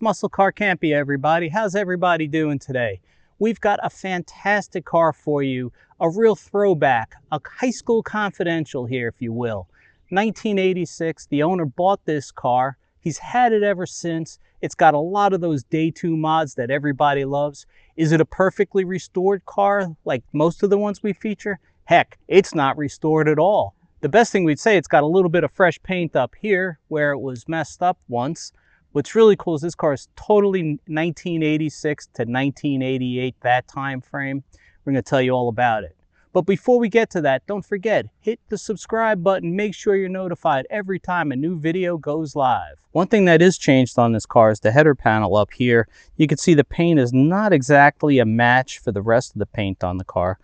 It's Muscle Car Campy, everybody. How's everybody doing today? We've got a fantastic car for you, a real throwback, a high school confidential here, if you will. 1986, the owner bought this car. He's had it ever since. It's got a lot of those day 2 mods that everybody loves. Is it a perfectly restored car like most of the ones we feature? Heck, it's not restored at all. The best thing we'd say, it's got a little bit of fresh paint up here where it was messed up once. What's really cool is this car is totally 1986 to 1988, that time frame. We're going to tell you all about it. But before we get to that, don't forget, hit the subscribe button. Make sure you're notified every time a new video goes live. One thing that is changed on this car is the header panel up here. You can see the paint is not exactly a match for the rest of the paint on the car.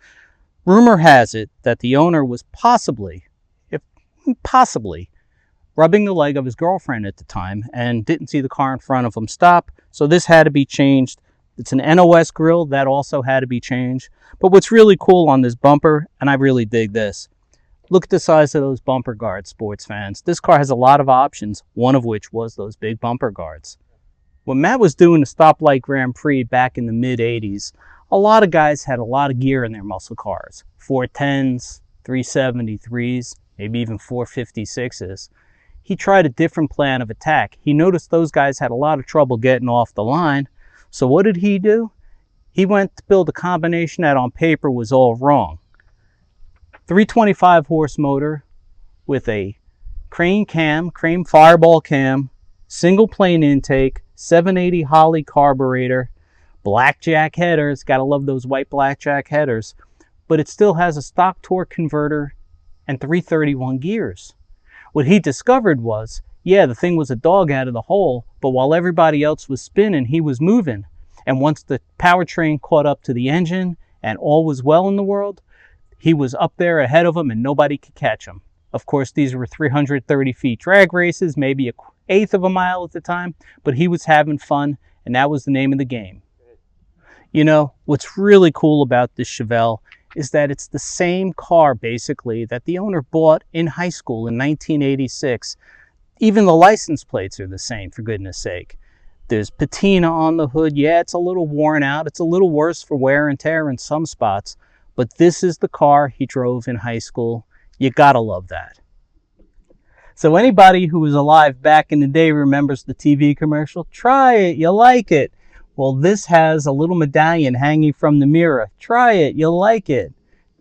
Rumor has it that the owner was possibly rubbing the leg of his girlfriend at the time and didn't see the car in front of him stop. So this had to be changed. It's an NOS grille that also had to be changed. But what's really cool on this bumper, and I really dig this, look at the size of those bumper guards, sports fans. This car has a lot of options, one of which was those big bumper guards. When Matt was doing the Stoplight Grand Prix back in the mid-80s, a lot of guys had a lot of gear in their muscle cars. 410s, 373s, maybe even 456s. He tried a different plan of attack. He noticed those guys had a lot of trouble getting off the line. So what did he do? He went to build a combination that on paper was all wrong. 325 horse motor with a crane fireball cam, single plane intake, 780 Holley carburetor, blackjack headers. Gotta love those white blackjack headers. But it still has a stock torque converter and 331 gears. What he discovered was, yeah, the thing was a dog out of the hole, but while everybody else was spinning, he was moving. And once the powertrain caught up to the engine and all was well in the world, he was up there ahead of him and nobody could catch him. Of course, these were 330 feet drag races, maybe 1/8 of a mile at the time, but he was having fun, and that was the name of the game. You know, what's really cool about this Chevelle is that it's the same car, basically, that the owner bought in high school in 1986. Even the license plates are the same, for goodness sake. There's patina on the hood. Yeah, it's a little worn out. It's a little worse for wear and tear in some spots. But this is the car he drove in high school. You gotta love that. So anybody who was alive back in the day remembers the TV commercial. Try it, you'll like it. Well, this has a little medallion hanging from the mirror. Try it, you'll like it.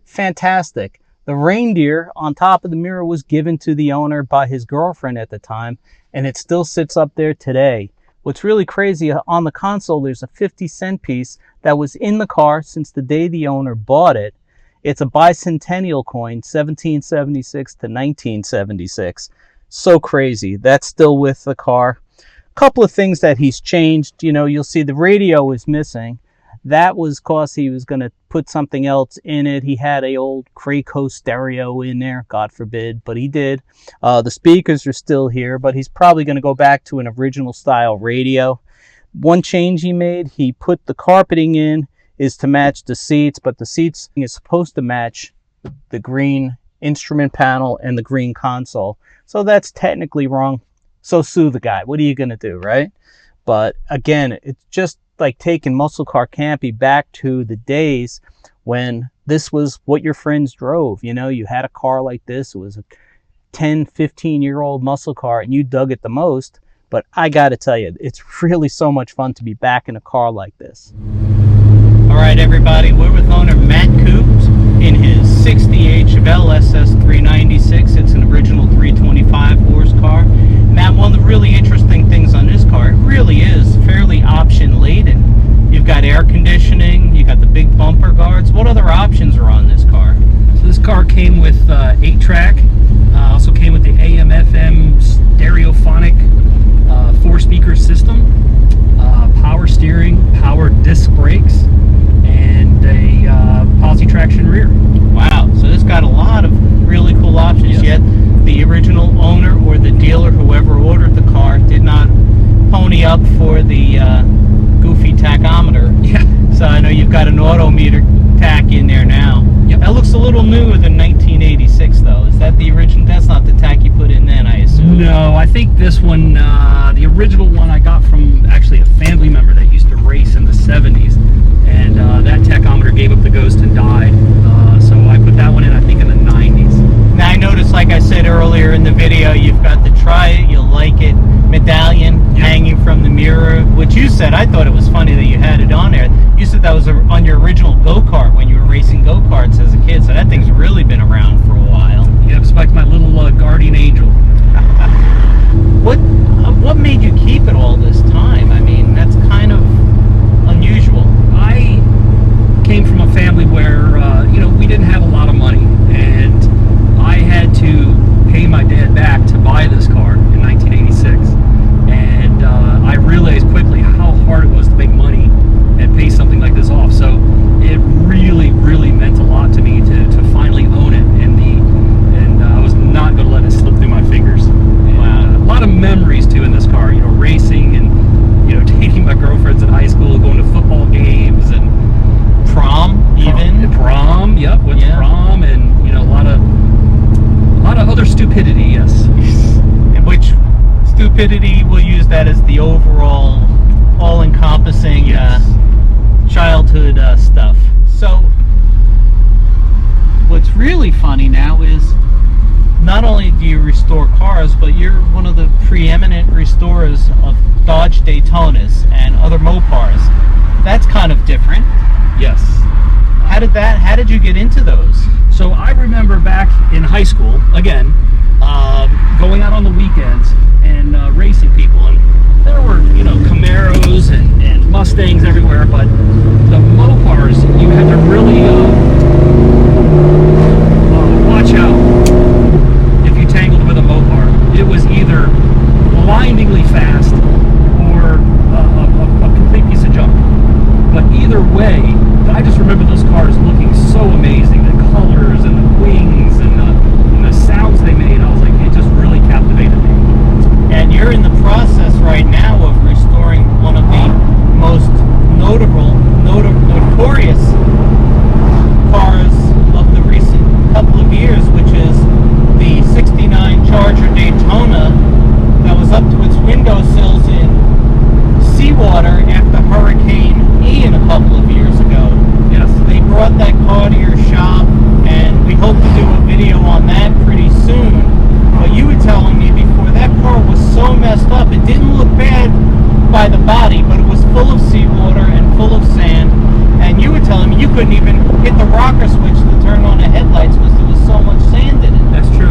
Fantastic. The reindeer on top of the mirror was given to the owner by his girlfriend at the time, and it still sits up there today. What's really crazy, on the console, there's a 50-cent piece that was in the car since the day the owner bought it. It's a bicentennial coin, 1776 to 1976. So crazy. That's still with the car. Couple of things that he's changed. You know, you'll see the radio is missing. That was because he was going to put something else in it. He had a old Crayco stereo in there, God forbid, but he did. The speakers are still here, but he's probably going to go back to an original style radio. One change he made, he put the carpeting in is to match the seats, but the seats is supposed to match the green instrument panel and the green console. So that's technically wrong. So sue the guy. What are you going to do, right? But again, it's just like taking Muscle Car Campy back to the days when this was what your friends drove. You know, you had a car like this. It was a 10, 15-year-old muscle car, and you dug it the most. But I got to tell you, it's really so much fun to be back in a car like this. All right, everybody, we're with owner Matt Coops in his 68 Chevelle SS396. It's an original 325 horse car. Matt, one of the really interesting things on this car, it really is fairly option laden. You've got air conditioning, you got the big bumper guards. What other options are on this car? So this car came with 8-track, also came with the AM/FM stereophonic 4-speaker system, power steering, power disc brakes, and a posi traction rear. Wow, so this got a lot of really cool options. Yes. Yet the original owner or the dealer, whoever ordered the car, did not pony up for the goofy tachometer. Yeah. So I know you've got an odometer tack in there now. Yep. That looks a little newer than 1986 though. Is that the original? That's not the tack you put in then, I assume. No, I think this one, the original one I got from actually a family member that used to race in the 70s, and that tachometer gave up the ghost and died. So I put that one in, I think, in the 90s. Now I noticed, like I said earlier in the video, you've got the try it, you'll like it medallion hanging from the mirror, which you said, I thought it was funny that you had it on there. You said that was on your original go-kart when you were racing go-karts as a kid, so that thing's really been around for a while. Yep, it's like my little guardian angel. What made you keep it all this time? I mean, that's kind of unusual. I came from a family where, we didn't have a lot of money, and I had to pay my dad back to buy this car in 1986. And I realized quickly how hard it was to make money and pay something like this off. So it really, really meant a lot to me to finally own it. And I was not going to let it slip through my fingers. And, a lot of memories too in this car. Racing and dating my girlfriends in high school, going to football games and prom. Prom. Yep, went to prom, and a lot of other stupidity. Yes. Which stupidity, we'll use that as the overall all-encompassing childhood stuff. So what's really funny now is not only do you restore cars, but you're one of the preeminent restorers of Dodge Daytonas and other Mopars. That's kind of different. Yes. How did you get into those? So I remember back in high school, again, going out on the weekends and racing people, and there were, Camaros and Mustangs everywhere, but the Mopars, you had to really watch out if you tangled with a Mopar. It was either blindingly fast or a complete piece of junk. But either way, I just remember those cars looking so amazing, the colors and the wings and the sounds they made. I was like, it just really captivated me. And you're in the process right now of restoring one of the most notorious cars of the recent couple of years, which is the '69 Charger Daytona that was up to its windowsills in seawater after Hurricane Ian a couple of years ago. Yes. They brought that car to your shop, and we hope to do a video on that pretty soon. But you were telling me before, that car was so messed up, it didn't look bad by the body, but it was full of seawater and full of sand. And you were telling me you couldn't even hit the rocker switch to turn on the headlights because there was so much sand in it. That's true.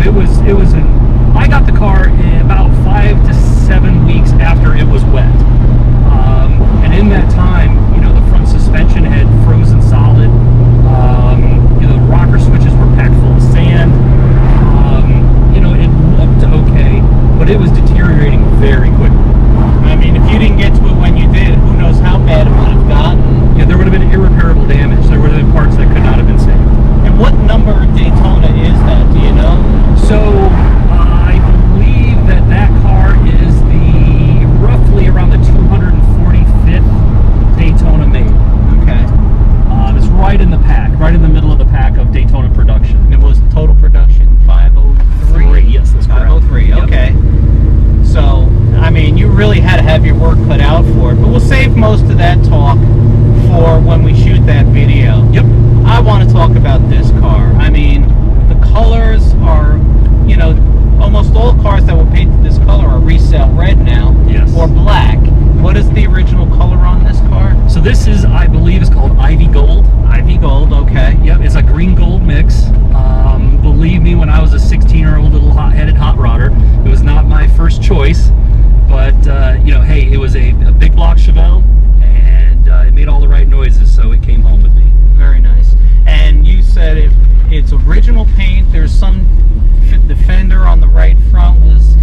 I got the car in about 5 to 7 weeks after it was wet. And in that time, the front suspension had frozen solid. The rocker switches were packed full of sand. It looked okay, but it was deteriorating very quickly. I mean, if you didn't get to it when you did, who knows how bad it would have gotten. Yeah, there would have been irreparable damage. There would have been parts that could not have been saved. And what number Daytona is that? Do you know? So I believe that car is roughly around the 245th Daytona made. Okay. It's right in the pack, right in the middle of the pack of Daytona production. It was total production 503. Yes, that's correct. 503. Yep. Okay. So, I mean, you really had to have your work cut out for it. But we'll save most of that talk for when we shoot that video. Yep. I want to talk about this car. I mean, the colors are, almost all cars that were painted this color are resale red now. Yes. Or black. What is the original color on this car? So this is, I believe, is called Ivy Gold. Ivy Gold, okay. Yep, it's a green gold mix. Believe me, when I was a 16-year-old little hot-headed hot rodder, it was not my first choice. But, hey, it was a big block Chevelle, and it made all the right noises, so it came home with me. Very nice. And you said it's original paint. There's the fender on the right front was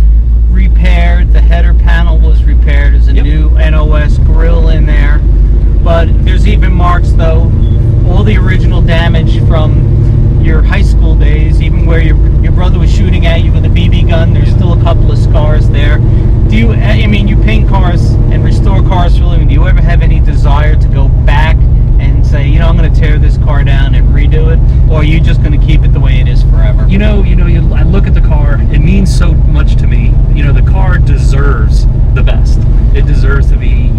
repaired. The header panel was repaired. There's a new NOS grill in there. But there's even marks, though. All the original damage from your high school days, even where your brother was shooting at you with a BB gun, there's still a couple of scars there. You paint cars and restore cars for a living. Do you ever have any desire to go back and say, I'm going to tear this car down and redo it? Or are you just going to keep it the way it is forever? I look at the car, it means so much to me. The car deserves the best. It deserves to be,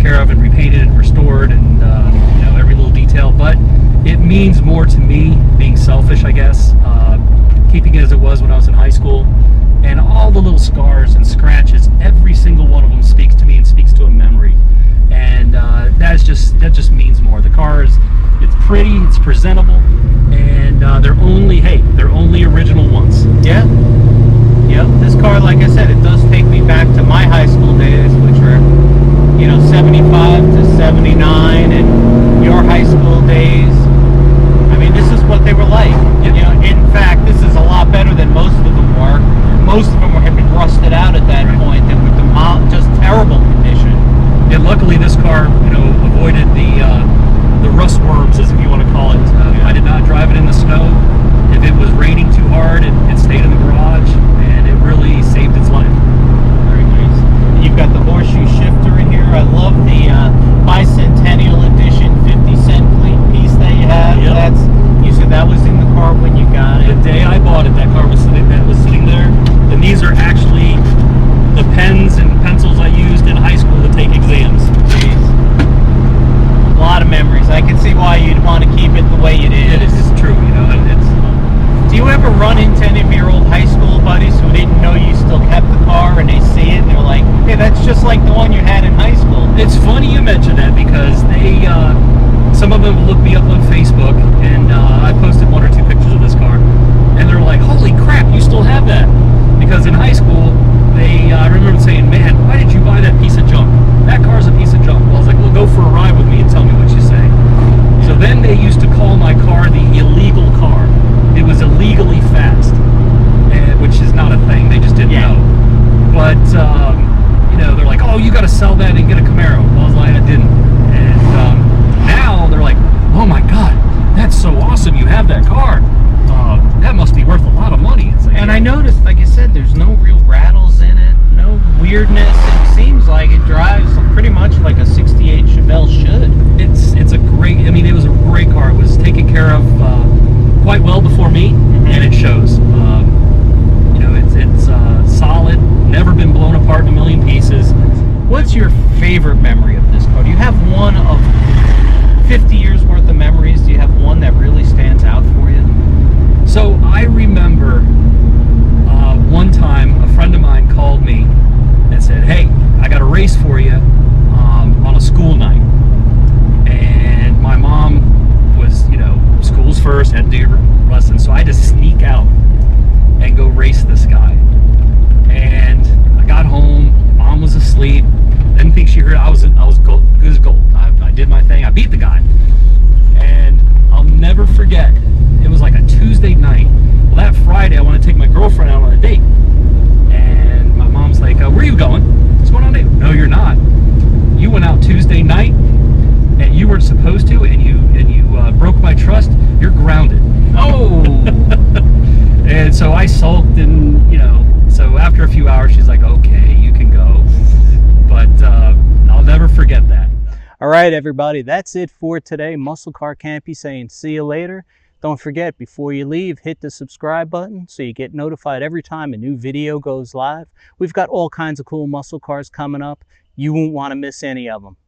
care of and repainted and restored, and you know, every little detail. But it means more to me, being selfish, I guess, keeping it as it was when I was in high school. And all the little scars and scratches, every single one of them speaks to me and speaks to a memory. And that just means more. The car is, it's pretty, it's presentable, and they're only original ones. Yeah. Yep. This car, like I said, it does take me back to my high school days, which were, you know, 75 to 79, and your high school days. I mean, this is what they were like. Yep. You know, in fact, this is a lot better than most of them were. Most of them had been rusted out at that point and with the just terrible condition. And luckily, this car, you know, avoided the rust worms, as if you want to call it. I did not drive it in the snow. If it was raining too hard, it stayed in the garage, and it really saved its life. Very nice. And you've got the horseshoe shifter in here. I love the bicentennial edition 50-cent piece that you have. Yep. That's, you said that was in the car when you got it. The day I bought it, that car was sitting there. And these are actually the pens and pencils I used in high school to take exams. Jeez. A lot of memories. I can see why you'd want to keep it the way it is. It's true, you know. Do you ever run into any of your old high school buddies who didn't know you still kept the car, and they see it and they're like, hey, that's just like the one you had in high school? It's funny you mention that, because they, some of them looked me up on Facebook, and I posted 1 or 2 pictures of this car, and they're like, holy crap, you still have that? Because in high school, I remember saying, man, why did you buy that piece of junk? That car's a piece of junk. Well, I was like, well, go for a ride with me and tell me what you say. So then they used to call my car the illegal car. It was illegally fast, which is not a thing. They just didn't know. But, you know, they're like, oh, you got to sell that and get a Camaro. Well, I was like, I didn't. And now they're like, oh my God, that's so awesome. You have that car. That must be worth a lot of money. It's like, And I noticed, like I said, there's no real rattles in it, no weirdness. It seems like it drives pretty much like a 68 Chevelle should. It's a great, I mean, it was a great car. It was taken care of quite well before me, and it shows. You know, it's solid, never been blown apart in a million pieces. What's your favorite memory of this car? Do you have one of 50 years worth of memories? Do you have one that really stands out for you? So I remember one time a friend of mine called me and said, hey, I got a race for you on a school night. And my mom was, you know, school's first, had to do your lessons, so I had to sneak out and go race this guy. And I got home, mom was asleep, didn't think she heard. I was good as gold. I did my thing, I beat the guy. And I'll never forget, it was like a Tuesday night. Well, that Friday I want to take my girlfriend out on a date. And my mom's like, where are you going? Just going on a date. No, you're not. You went out Tuesday night and you weren't supposed to, and you broke my trust. You're grounded. Oh. And so I sulked, and you know, so after a few hours she's like, okay, you can go. But I'll never forget that. All right, everybody, that's it for today. Muscle Car Campy saying see you later. Don't forget, before you leave, hit the subscribe button so you get notified every time a new video goes live. We've got all kinds of cool muscle cars coming up. You won't want to miss any of them.